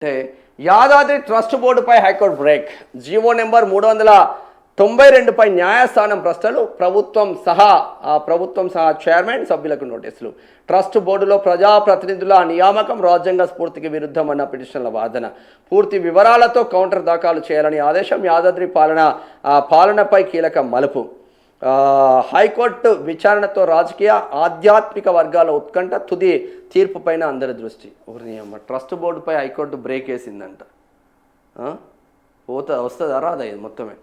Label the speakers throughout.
Speaker 1: అంటే యాదాద్రి ట్రస్ట్ బోర్డుపై high court break. GO number 392పై న్యాయస్థానం ప్రశ్నలు, ప్రభుత్వం సహా చైర్మన్ సభ్యులకు నోటీసులు. ట్రస్ట్ బోర్డులో ప్రజాప్రతినిధుల నియామకం రాజ్యాంగ స్ఫూర్తికి విరుద్ధమన్న పిటిషన్ల వాదన. పూర్తి వివరాలతో కౌంటర్ దాఖలు చేయాలని ఆదేశం. యాదాద్రి పాలనపై కీలక మలుపు. హైకోర్టు విచారణతో రాజకీయ ఆధ్యాత్మిక వర్గాల ఉత్కంఠ, తుది తీర్పు పైన అందరి దృష్టి. ట్రస్ట్ బోర్డుపై హైకోర్టు బ్రేక్ వేసిందంట. వస్తుందా రాదా ఇది మొత్తమే?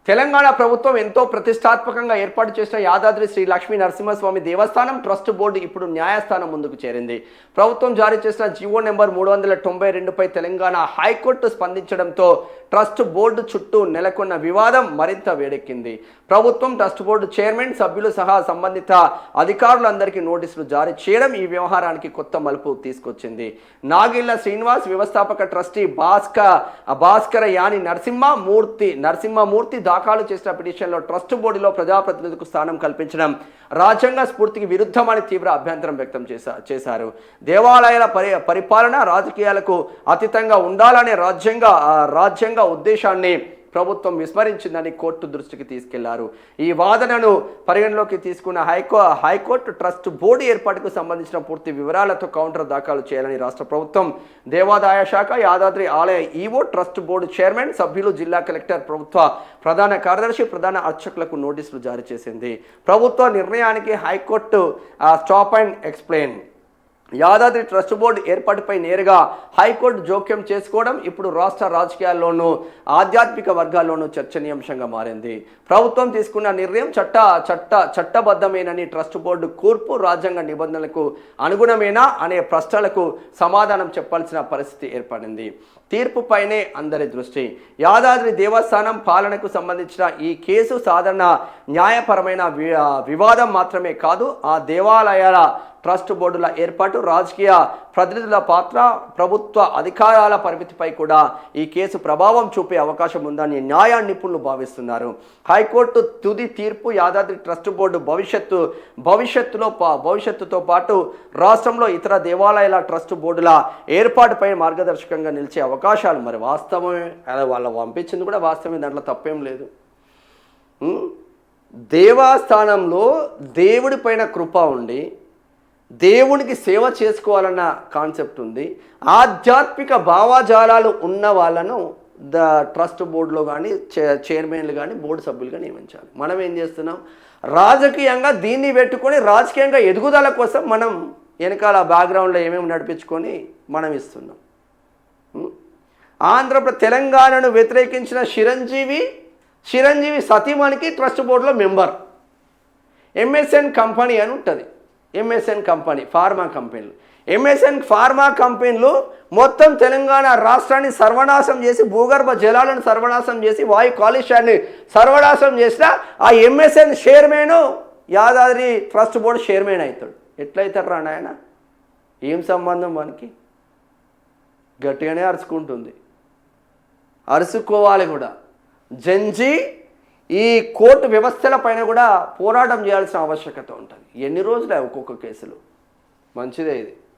Speaker 1: తెలంగాణ ప్రభుత్వం ఎంతో ప్రతిష్టాత్మకంగా ఏర్పాటు చేసిన యాదాద్రి శ్రీ లక్ష్మీ నరసింహస్వామి దేవస్థానం ట్రస్ట్ బోర్డు ఇప్పుడు న్యాయస్థానం ముందుకు చేరింది. ప్రభుత్వం జారీ చేసిన జీవో నెంబర్ 392పై తెలంగాణ హైకోర్టు స్పందించడంతో ట్రస్ట్ బోర్డు చుట్టూ నెలకొన్న వివాదం మరింత వేడెక్కింది. ప్రభుత్వం ట్రస్ట్ బోర్డు చైర్మన్ సభ్యులు సహా సంబంధిత అధికారులందరికీ నోటీసులు జారీ చేయడం ఈ వ్యవహారానికి కొత్త మలుపు తీసుకొచ్చింది. నాగిళ్ల శ్రీనివాస్, వ్యవస్థాపక ట్రస్టీ భాస్కర యాని నరసింహమూర్తి దాఖలు చేసిన పిటిషన్లో ట్రస్ట్ బోర్డులో ప్రజాప్రతినిధులకు స్థానం కల్పించడం రాజ్యాంగ స్ఫూర్తికి విరుద్ధమని తీవ్ర అభ్యంతరం వ్యక్తం చేశారు. దేవాలయాల పరిపాలన రాజకీయాలకు అతీతంగా ఉండాలనే రాజ్యాంగ ఉద్దేశాన్ని ప్రభుత్వం విస్మరించిందని కోర్టు దృష్టికి తీసుకెళ్లారు. ఈ వాదనను పరిగణలోకి తీసుకున్న హైకోర్టు ట్రస్ట్ బోర్డు ఏర్పాటుకు సంబంధించిన పూర్తి వివరాలతో కౌంటర్ దాఖలు చేయాలని రాష్ట్ర ప్రభుత్వం, దేవాదాయ శాఖ, యాదాద్రి ఆలయ ఈవో, ట్రస్ట్ బోర్డు చైర్మన్ సభ్యులు, జిల్లా కలెక్టర్, ప్రభుత్వ ప్రధాన కార్యదర్శి, ప్రధాన అర్చకులకు నోటీసులు జారీ చేసింది. ప్రభుత్వ నిర్ణయానికి high court stop and explain. Yadadri trust board ఏర్పాటుపై నేరుగా హైకోర్టు జోక్యం చేసుకోవడం ఇప్పుడు రాష్ట్ర రాజకీయాల్లోనూ ఆధ్యాత్మిక వర్గాల్లోనూ చర్చనీయాంశంగా మారింది. ప్రభుత్వం తీసుకున్న నిర్ణయం చట్టబద్ధమేనని, ట్రస్ట్ బోర్డు కూర్పు రాజ్యాంగ నిబంధనలకు అనుగుణమేనా అనే ప్రశ్నలకు సమాధానం చెప్పాల్సిన పరిస్థితి ఏర్పడింది. తీర్పుపైనే అందరి దృష్టి. యాదాద్రి దేవస్థానం పాలనకు సంబంధించిన ఈ కేసు సాధారణ న్యాయపరమైన వివాదం మాత్రమే కాదు, ఆ దేవాలయాల ట్రస్ట్ బోర్డుల ఏర్పాటు, రాజకీయ ప్రతినిధుల పాత్ర, ప్రభుత్వ అధికారాల పరిమితిపై కూడా ఈ కేసు ప్రభావం చూపే అవకాశం ఉందని న్యాయ నిపుణులు భావిస్తున్నారు. హైకోర్టు తుది తీర్పు యాదాద్రి ట్రస్ట్ బోర్డు భవిష్యత్తుతో పాటు రాష్ట్రంలో ఇతర దేవాలయాల ట్రస్ట్ బోర్డుల ఏర్పాటుపై మార్గదర్శకంగా నిలిచే అవకాశాలు మరి వాస్తవమే. వాళ్ళు పంపించింది కూడా వాస్తవమే, దాంట్లో తప్పేం లేదు. దేవస్థానంలో దేవుడి పైన కృప ఉండి దేవునికి సేవ చేసుకోవాలన్న కాన్సెప్ట్ ఉంది. ఆధ్యాత్మిక భావజాలాలు ఉన్న వాళ్ళను ట్రస్ట్ బోర్డులో కానీ చైర్మన్లు కానీ బోర్డు సభ్యులుగా నియమించాలి. మనం ఏం చేస్తున్నాం? రాజకీయంగా దీన్ని పెట్టుకొని రాజకీయంగా ఎదుగుదల కోసం మనం వెనకాల బ్యాక్గ్రౌండ్లో ఏమేమి నడిపించుకొని మనం ఇస్తున్నాం. తెలంగాణను వ్యతిరేకించిన చిరంజీవి సతీమణికి ట్రస్ట్ బోర్డులో మెంబర్. ఎంఎస్ఎన్ కంపెనీ అని ఉంటుంది. ఎంఎస్ఎన్ కంపెనీ ఫార్మా కంపెనీలు. ఎంఎస్ఎన్ ఫార్మా కంపెనీలు మొత్తం తెలంగాణ రాష్ట్రాన్ని సర్వనాశం చేసి, భూగర్భ జలాలను సర్వనాశం చేసి, వాయు కాలుష్యాన్ని సర్వనాశం చేసిన ఆ MSN chairman Yadadri trust board chairman అవుతాడు. ఎట్లయితాడు రా నాయన? ఏం సంబంధం మనకి? గట్టిగానే అరుచుకుంటుంది, అరుచుకోవాలి కూడా. జంజీ ఈ కోర్టు వ్యవస్థల పైన కూడా పోరాటం చేయాల్సిన ఆవశ్యకత ఉంటుంది. ఎన్ని రోజులే ఒక్కొక్క కేసులు? మంచిదే ఇది.